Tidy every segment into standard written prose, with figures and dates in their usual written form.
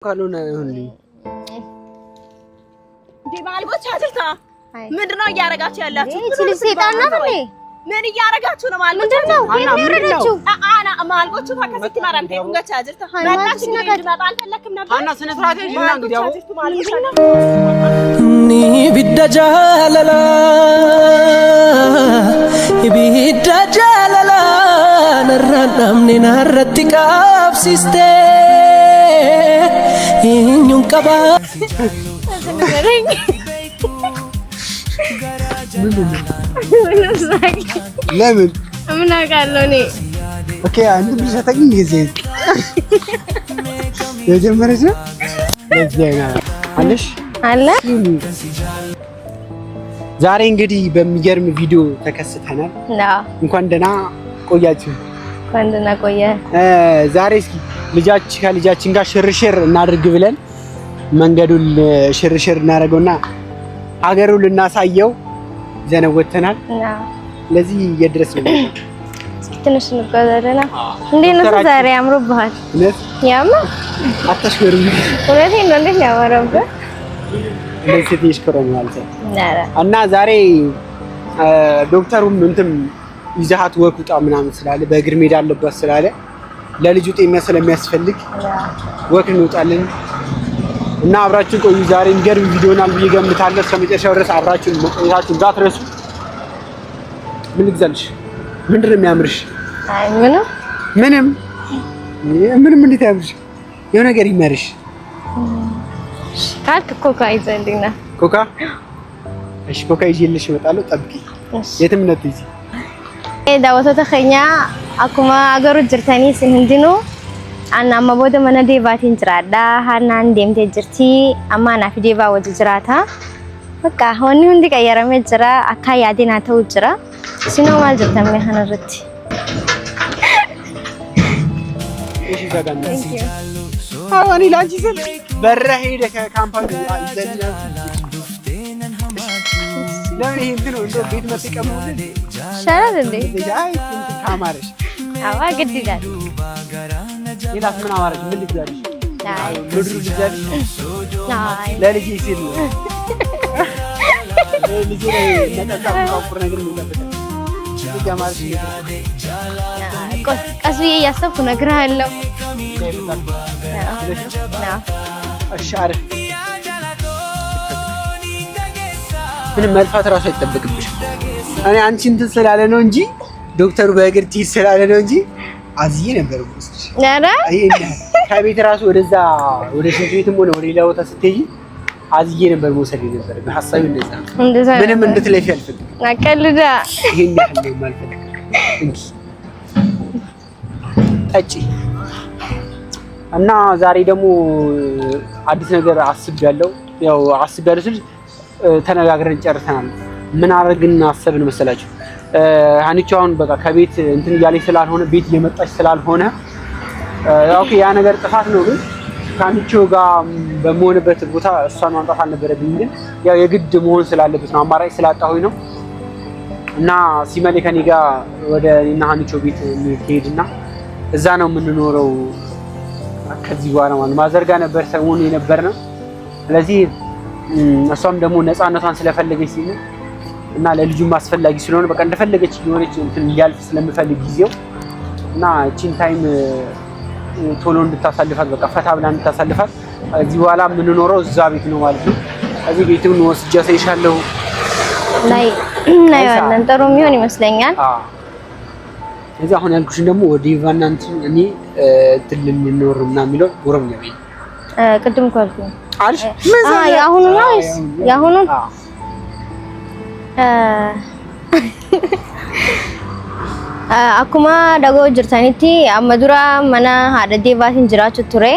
ካልሆነ ይሁንልኝ ዲማልቦች አጥልታ ምንድነው ያያረጋችሁ ያላችሁ? እቺ ሰይጣን ናት እንዴ? ምን ያያረጋችሁ ነው ማለት ምንድነው? ያያረጋችሁ አና ማልቦቹ ታከስቲ ማራም ተንገቻ አጥልታ ማጣች ነገር ይመጣ አልፈለክም ነበር አና ስነ ስርዓት ይልና እንግዲህ ያው ኒ ቢደጃለላ ቢደጃለላ ነራናምኔ ናረቲቃብሲስቴ ኢኙን ቀባ ለምን ምን አውቃለሁ እኔ ኦኬ አንተ ብቻ ጊዜ የጀመረች ነው ለዚያና አለሽ አለ ዛሬ እንግዲህ በሚገርም ቪዲዮ ተከስተናል። እንኳን ደህና ቆያችሁ። እንኳን ደህና ቆየ። ዛሬ እስኪ ከልጃችን ጋር ሽርሽር እናድርግ ብለን መንገዱን ሽርሽር እናደርገውና ሀገሩን ልናሳየው ዘነወተናል። ለዚህ የድረስ ነው ትንሽ እንጓዛለን። እንዴት ነው ዛሬ ያምሩብሃል? ያማ አታሽከሩ ወለቴን ነው እንዴት ያማረብህ? ለዚህ ትሽከረው ማለት ነው። እና ዛሬ ዶክተሩም እንትን ይዛሃት ወኩጣ ምናምን ስላለ በእግር ሜዳ አለበት ስላለ ለልጁ ጤና ስለሚያስፈልግ ወክ እንወጣለን እና አብራችሁን ቆዩ። ዛሬ የሚገርም ቪዲዮ ናል ብዬ ገምታለሁ። እስከመጨረሻው ድረስ አብራችሁን መቆየታችሁን እንዳትረሱ። ምን ልግዛልሽ? ምንድን ነው የሚያምርሽ? አይ ምንም እንዴት ያምርሽ? የሆነ ነገር ይመርሽ ካልክ ኮካ ይዘልኝና ኮካ እሺ፣ ኮካ ይዤልሽ እመጣለሁ። ጠብቂ። የትም ነው ትይዚ daawwattoota keenya akkuma agarru jirtanii sin hundinuu ana amma booda mana deebaatiin jiraadha. Haannaan deemtee jirti. Amma anaaf deebaa wajji jiraata. Bakka wanni hundi qayyaramee jira. Akka yaadeen haa ta'u jira. Isinoo maal jettamee kanarratti? አዋኒ ላንቺ ስል በረ ሄደ ከካምፓኒ አይዘልና ለምን ይሄ እንትን ነው ቤት መጥቀም ሻላል እንዴ? አይ እንትን ካማረሽ አዋ ግድ ይላል። ሌላስ ምን አማረሽ? ምን ልትዛልሽ? አይ ምድሩ ልትዛልሽ? አይ ለልጅ ሲል ነው ልጅ ላይ መጣጣው ቆፍር ነገር ምን ነበር? ይጋማርሽ ቀስ ብዬ እያሰብኩ እነግርሃለሁ። እሺ አሪፍ ምንም መልፋት ራሱ አይጠበቅብሽ። እኔ አንቺ እንትን ስላለ ነው እንጂ ዶክተሩ በእግር ትይዝ ስላለ ነው እንጂ አዝዬ ነበር ወስድሽ። ኧረ ከቤት ራሱ ወደዛ ወደ ሽንት ቤትም ሆነ ወደ ሌላ ቦታ ስትሄጂ አዝዬ ነበር መውሰድ ነበር። በሐሳቡ እንደዛ ምንም እንድትለፊ አልፈልግም። አቀልዳ ይሄን ያህል ነው ማለት እንጂ ጠጪ እና ዛሬ ደግሞ አዲስ ነገር አስቤያለሁ። ያው አስቤያለሁ ስል ተነጋግረን ጨርሰናል። ምን አረግን አሰብን መሰላችሁ? ሀኒቾ አሁን በቃ ከቤት እንትን እያለች ስላልሆነ ቤት እየመጣች ስላልሆነ ኦኬ ያ ነገር ጥፋት ነው፣ ግን ከሀኒቾ ጋር በመሆንበት ቦታ እሷን ማምጣት አልነበረብኝም። ግን ያው የግድ መሆን ስላለበት ነው፣ አማራጭ ስላጣሁኝ ነው። እና ሲመሌ ከኔ ጋር ወደ እኔና ሀኒቾ ቤት እንሄድና እዛ ነው የምንኖረው ከዚህ በኋላ ማለት ማዘርጋ ነበር ሰሞኑን የነበርነው። ስለዚህ እሷም ደግሞ ነፃነቷን ስለፈለገች ሲል እና ለልጁም አስፈላጊ ስለሆነ በቃ እንደፈለገች የሆነች እንትን ያልፍ ስለምፈልግ ጊዜው እና እቺን ታይም ቶሎ እንድታሳልፋት በቃ ፈታ ብላ እንድታሳልፋት እዚህ በኋላ የምንኖረው እዛ ቤት ነው ማለት ነው። እዚህ ቤቱን ወስጄ አሳይሻለሁ ላይ እናየዋለን። ጥሩ የሚሆን ይመስለኛል። እዚህ አሁን ያልኩሽን ደግሞ ወደ ኢቫና እንትን እኔ እንትን ልንኖር ምናምን የሚለው ጎረምኛ ቤት ቅድም ካልኩኝ አልሽ ያሁኑ ነው ወይስ ያሁኑን? akkuma dhagoo jirtanitti amma dura mana haadha deebaatiin jiraachuu ture.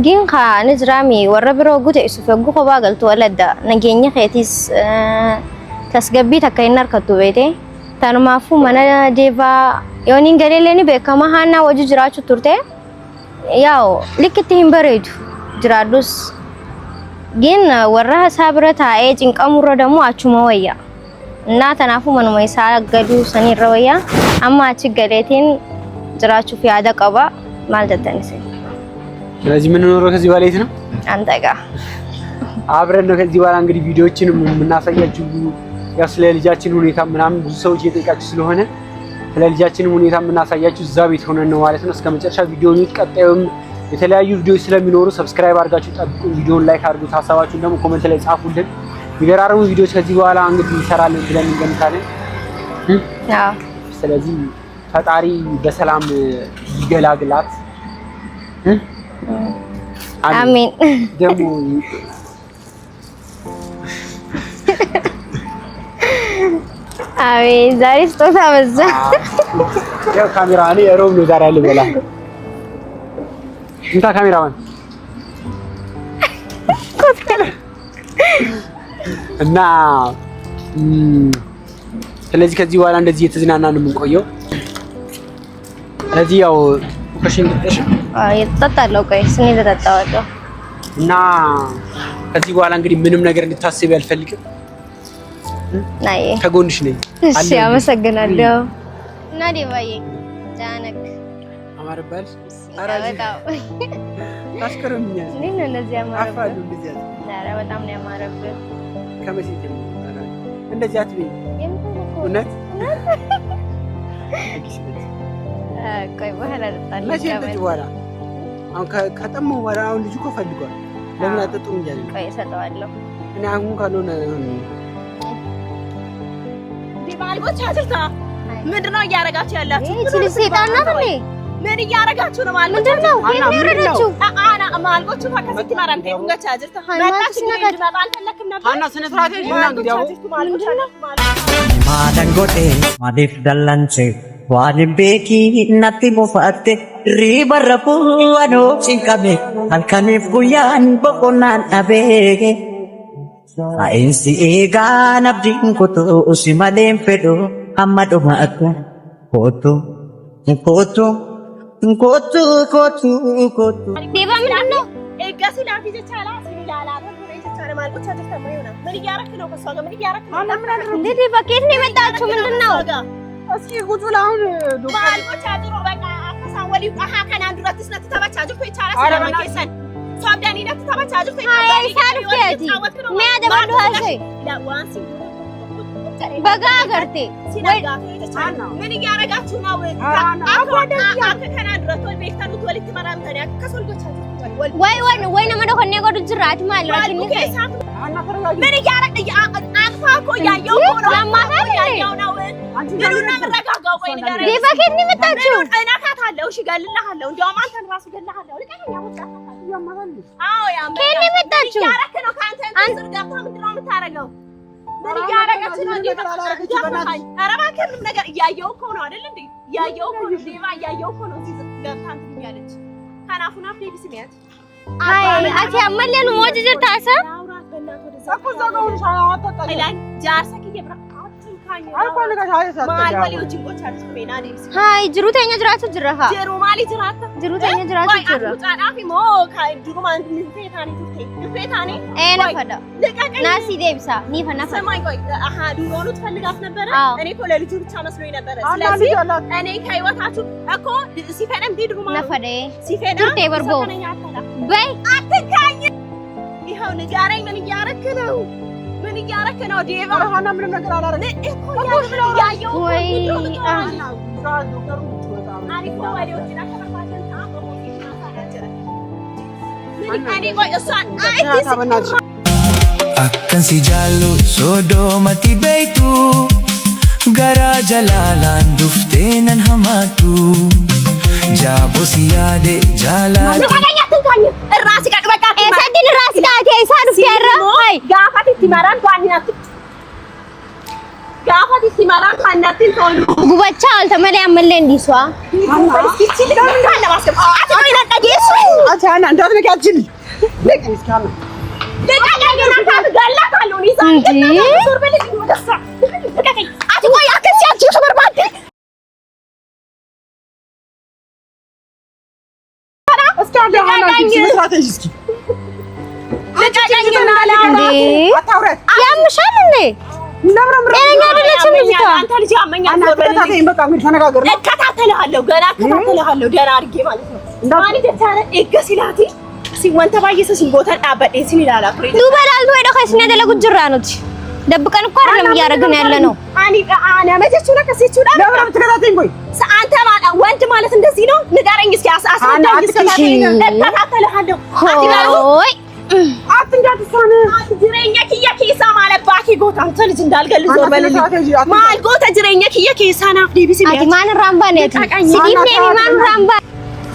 Gin kaani jiraami warra biroo gute isu feggu kophaa galtu waladda nageenya keetis tasgabbii takka hin harkattu beete. Tanumaafuu mana deebaa yooniin galeelleen beekama haannaa wajji jiraachuu turte. Yaa'u likkitti hin bareedu jiraadhus. Gin warra isaa bira taa'ee cinqamurra ደግሞ achuma wayya እና ተናፉ manuma isaa gaduu sanirra wayya amma achi galeetiin jiraachuuf yaada qaba maal jettanii? ስለዚህ ምን ኖሮ ከዚህ በኋላ የት ነው አንተ ጋር አብረን ነው ከዚህ በኋላ እንግዲህ ቪዲዮዎችን የምናሳያችሁ ያው ስለ ልጃችን ሁኔታ ምናምን ብዙ ሰዎች እየጠየቃችሁ ስለሆነ ስለ ልጃችን ሁኔታ የምናሳያችሁ እዛ ቤት ሆነን ነው ማለት ነው እስከመጨረሻ ቪዲዮውን ቀጣዩም የተለያዩ ቪዲዮዎች ስለሚኖሩ ሰብስክራይብ አድርጋችሁ ጠብቁ ቪዲዮውን ላይክ አድርጉት ሀሳባችሁን ደግሞ ኮሜንት ላይ ጻፉልን ይገራረሙ ቪዲዮዎች ከዚህ በኋላ እንግዲህ እንሰራለን ብለን እንገምታለን አዎ ስለዚህ ፈጣሪ በሰላም ይገላግላት አሜን ደግሞ አሜን ዛሬ ስጦታ በዛ ያው ካሜራ እኔ ሮም ነው ዛሬ ያለ በላ እንታ ካሜራማን እና ስለዚህ ከዚህ በኋላ እንደዚህ የተዝናናን ነው የምንቆየው ስለዚህ ያው ኮሽን ጥሽ የተጣጣለው ቆይ ስኔ ተጣጣዋለሁ እና ከዚህ በኋላ እንግዲህ ምንም ነገር እንድታስብ ያልፈልግም ናይ ከጎንሽ ነኝ እሺ አመሰግናለሁ እና ዲባዬ ጃነክ አማርባል አራበታው አስከረምኛል እኔ ነው እንደዚህ አማረብ አፋሉ እንደዚህ ዛሬ በጣም ነው ያማረብህ ከመቼ ጀምሮ እንደዚህ አትበይ እውነት ቆይ በኋላ ልጣል መቼ እንደዚህ በኋላ አሁን ከጠመው በኋላ አሁን ልጅ እኮ ፈልጓል ለምን አጠጡም እያለ ቆይ እሰጠዋለሁ እኔ አሁን ካልሆነ ዲባልቦች አትርታ ምንድነው እያረጋችሁ ያላችሁ እቺ ልጅ ሰይጣን ናት እንዴ ምን እያረጋችሁ ነው ማለት ምንድነው የምትረዳችሁ አና ማልቦቹ ፈከስቲ ማራን ተንገቻ አጅርታ ማታሽ ነገር ይመጣል ፈለክም ነበር አና ስነ ስርዓት ይልና እንግዲህ አሁን Malan godhe madif dallanche waalin beeki natti bufatte riba rafu ano cinkame halkanif guyyaan boqonnaan dhabe ainsi eegaan abdiin kutu usi maleen fedhu amma dhuma akka kootu kootu kootu kootu kootu ዲባ ምንድነው ኤጋሲ ላፊ ጀቻላ ሲላላ ማልቦች አጅርታ ማይሆና ምን እያረክ ነው ከሷ ጋር ምን እያረክ ነው እንዴ ዲባ ከየት ነው የመጣችው ምንድነው እስኪ ቁጭ ብላ አሁን ማልቦች አጅሮ በቃ አፈሳን ወዲ አሃ ከና አንዱራትስ ነት ተባቻጅ ኮ ይቻላ ስለማከሰን ሷብዳኒ ነት ተባቻጅ ኮ አይ ሳልፍቲ ሚያደባሉ ሀሴ ለዋንሲ በጋ ገርቴ ሲናጋ ምን እያረጋችሁ ነው ከና አንዱራት ወይ ቤክታሉት ወልት መራም ታዲያ ከሶልጎች ወይ ነመዶ ከኔ ጎዱ ጅራት ማለት ነው ምን እያረግ አቅፋ እኮ ያየው ነው ለማታል ያየው ነው ምኑን አረጋጋው ወይ ነገር ዲባ ከየት ነው የመጣችው እናካታለሁ እሺ እገልልሃለሁ እንደውም አንተን ራሱ እገልልሃለሁ ልቀቀኝ ያመጣው አዎ ያመጣው ከየት ነው የመጣችው ያረክ ነው ካንተ አንተ ገብታ ምንድነው የምታረገው ምን እያረጋች ነው እንዴ ኧረ እባክህ ምንም ነገር እያየው እኮ ነው አይደል እንዴ እያየው እኮ ነው ዲባ እያየው እኮ ነው እዚህ ገብታ እንትን ያለች ካናፉና ፕሌቢ ስሚያት አይ አቲ አመለን ሞጅ ጅርታሰ አውራት በእናትህ ወደዛ እኮ ዘጋው ሻዋጣጣ ይላል ጃርሰክ ይብራ አትንካኝ አይፈልጋሽ አይሰጥ ማልወሊዎች እንቆች አርስ ኮሜና ዲብስ ሃይ ጅሩተኛ ጅራቱ ጅራሃ ጀሩ ማሊ ጅራታ ጅሩተኛ ጅራቱ ጅራ ጻዳፊ ሞ ካይ ጅሩ ማን ንፍታኒ ንፍታኒ ኤና ፈዳ ናሲ ዴብሳ ኒፈና ፈዳ ሰማይ ቆይ አሃ ዱሮኑ ትፈልጋት ነበር እኔ እኮ ለልጁ ብቻ መስሎኝ ነበር ስለዚህ እኔ ከህይወታችሁ እኮ ሲፈነም ዲድሩ ማን ነፈደ ሲፈና ቱርቴ በርቦ በይ አትካኝ ይሄው ንጋረኝ ምን እያረክ ነው ምን እያረክ ነው ዲባ ሀና ምንም ነገር አላረግም እኮ ያየው ወይ ዶክተሩ አሪፍ ነው ወዲዎችና ከመፋጀን ታቆ እኔ ቆይ እሷን አይቲስ Akkan si jaallu sodoomatti beektu garaa jalaalaan duftee nan hamaatu jaaboo si yaade jaalatu ራስ ጋር በቃ ኤሳዲን ራስ ጋር ኤሳዱ ሲያራ አይ ጋፋት ሲማራን ጓኒናት ጋፋት ሲማራን ካናት ተወሉ ጉበቻ አልተመለ ያመለ እንዲሷ እስኪ ለምን እንዳለባስከ አትቆይ ነቀዲስ አታና እንዳትነካችል ለቅ እስካና ለቃቀና ታጋላታሉ ኒሳ ሱር በልጅ ወደሳ ለቃቀኝ አትቆይ አከሲያችሁ ተበርባቴ እስካና ስትራቴጂ ለቃቀኝና ላውራ አታውረት ያምሻል እንዴ ጤነኛ አይደለችም ልጅቷ አንተ ልጅ ያመኛል ሱር በልጅ በቃ እንግዲህ ተነጋገር እከታተልሃለሁ ገና እከታተልሃለሁ ደህና አድርጌ ማለት ነው Maani jechaadha eegga silaati si wanta baay'ee sin gootan dhaabbadhee sin ilaalaa ture. Duuba ilaaltu hedha keessi dalagu jirraa nuti. Dabbiqan እኮ አይደለም እያደረግን ያለ ነው። Ani ama jechuun akkasii jechuudha. ለምን አትከታተይኝ? ቆይ አንተ ወንድ ማለት እንደዚህ ነው? ንገረኝ እስኪ አስረዳኝ እስኪ። እከታተልሃለሁ። ሆይ አትንጃት እሷን ጅሬኛ ኪያ ኬሳ ማለት ባኪ ጎታ አንተ ልጅ እንዳልገል ዞር በልልኝ። ማል ጎታ ጅሬኛ ኪያ ኬሳ ናፍ ዲቢሲ አቲ ማን ራምባ ነው ሲዲም ነው ማን ራምባ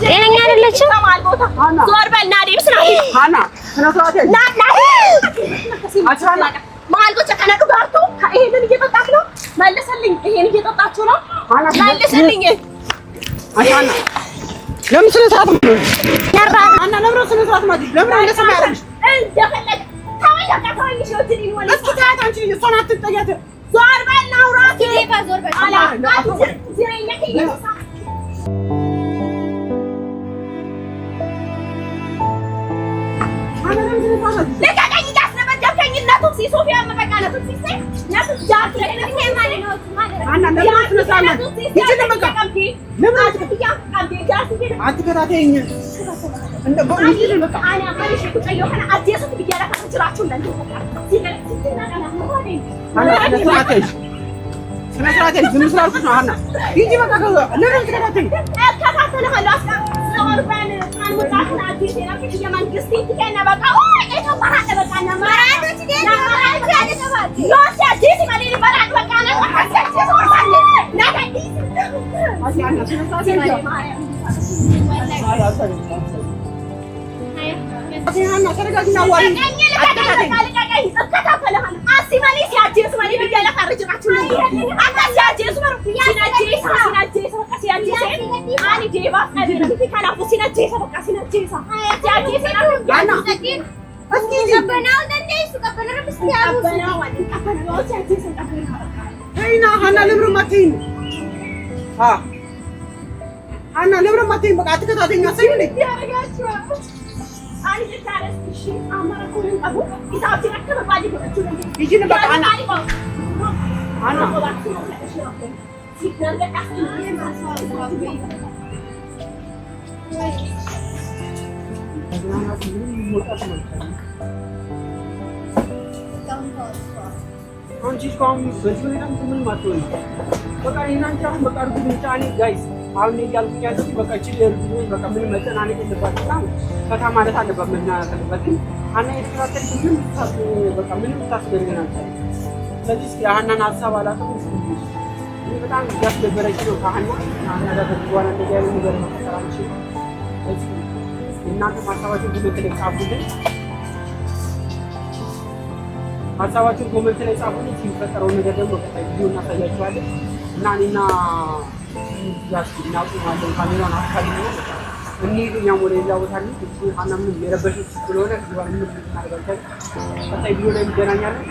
ጤነኛ አይደለችም። ማል ጎታ ዞር በልና ዲብስ ናት ሃና ስነስርዓት ያዥ አቻና ማል ጎታ ከነዱ ጋርቶ ይሄንን እየጠጣች ነው። መልሰልኝ። ይሄን እየጠጣችሁ ነው። መልሰልኝ። አቻና ለምን ስነስርዓት ሃና ለምን ስነስርዓት ማለት ለምን እንደሰማ ያረግሽ እንደፈለግ ታወያ ካታወይ ሾትኒ ወለ እስኪ ታያት አንቺ እሷን አትጠያት። ዞር በል ናውራቲ ዞር በል አላ ጅሬኛ ኪያ ለካካኝ ያስነበደከኝ እናቱ ሲሶፊያ መበቃነቱ ሲሰ ናቱ ጃት ለከኝ ማለት ነው አና ለምን ስነስርዓት ይችላል በቃ ለምን አትከታተይኝ እንደ በእንጂ በቃ አና ማለት ነው ከነ አዲሱ ቢያላ ከተችላችሁ ለምን ስነስርዓት ዝም ስላልኩሽ ነው። ሃና ሂጂ በቃ ለምን ትከታተይኝ? እከታተልሃለሁ ዞር በል አንወጣና አዲስ ነው የመንግስት ይተከና በቃ እቶ ማራደ በቃ ነው ማራደ ትገና ማራደ ያደረባል ነው ሲያዲስ ማለት ማራደ በቃ ነው አሰጭ ዞር በል ናካዲ አሲያና ስነስርዓት አሲያና ተረጋግና ዋሪ አትከታተልኝ እከታተልሃለሁ አሲማሊ ሲያዲስ ማለት ቢያላ ካርጅራችሁ ነው አታሲያዲስ ነው ሲናዲስ ሲናዲስ አኒ ዴባ አዲስ ካላፉ ሲናዲስ በቃ ሲናዲስ ሲያዲስ ያና እስኪ ጀበናው እንደዚህ ስቀበለ ብስቲያሩ ጀበናው አንቀበለው ሲያዲስ እንቀበለው አይና ሃና ለምን ማተኝ ሃና ለምን ማተኝ? በቃ አትከታተይኝ አሰኝ እንዴ ያረጋችሁ አኒ ተታረስ እሺ አማራኩን አቡ ኢሳብ ተከተለ ባዲ ወጥቶ ይጂ በቃ ሃና ሃና አንቺ እስካሁን በዚህ ሁኔታ ምን ማትሆን በቃ እናንተ አሁን በቃ እርጉዝ ጫኔ ጋይስ አሁን እያልኩኝ ያለው በቃ ችግር በቃ ምን መጨናነቅ የለባትም። ፈታ ማለት አለባት መናገርበት ግን ሃና የተከታተልሽ ምን በቃ ምንም ታስደርገን አልቻለም። ስለዚህ እስኪ ሃናን ሀሳብ አላውቅም እኔ በጣም ያስደበረች ነው ከሃና ጋር በኋላ እንደዚህ አይነት ነገር መፈጠራች። ስለዚህ እናንተ ሀሳባችሁን ኮሜንት ላይ ጻፉልኝ። ሀሳባችሁን ኮሜንት ላይ ጻፉልኝ። ሲፈጠረው ነገር ደግሞ በቀጣይ ቪዲዮ እናሳያችኋለን እና እኔና ያስናቁ ማለት ካሜራውን አካባቢ ነው እንሂድ እኛም ወደ ሌላ ቦታ ላይ እቺ ሃና ምን የረበሽች ስለሆነ ግባን ምን እናደርጋለን። ቀጣይ ቪዲዮ ላይ እንገናኛለን።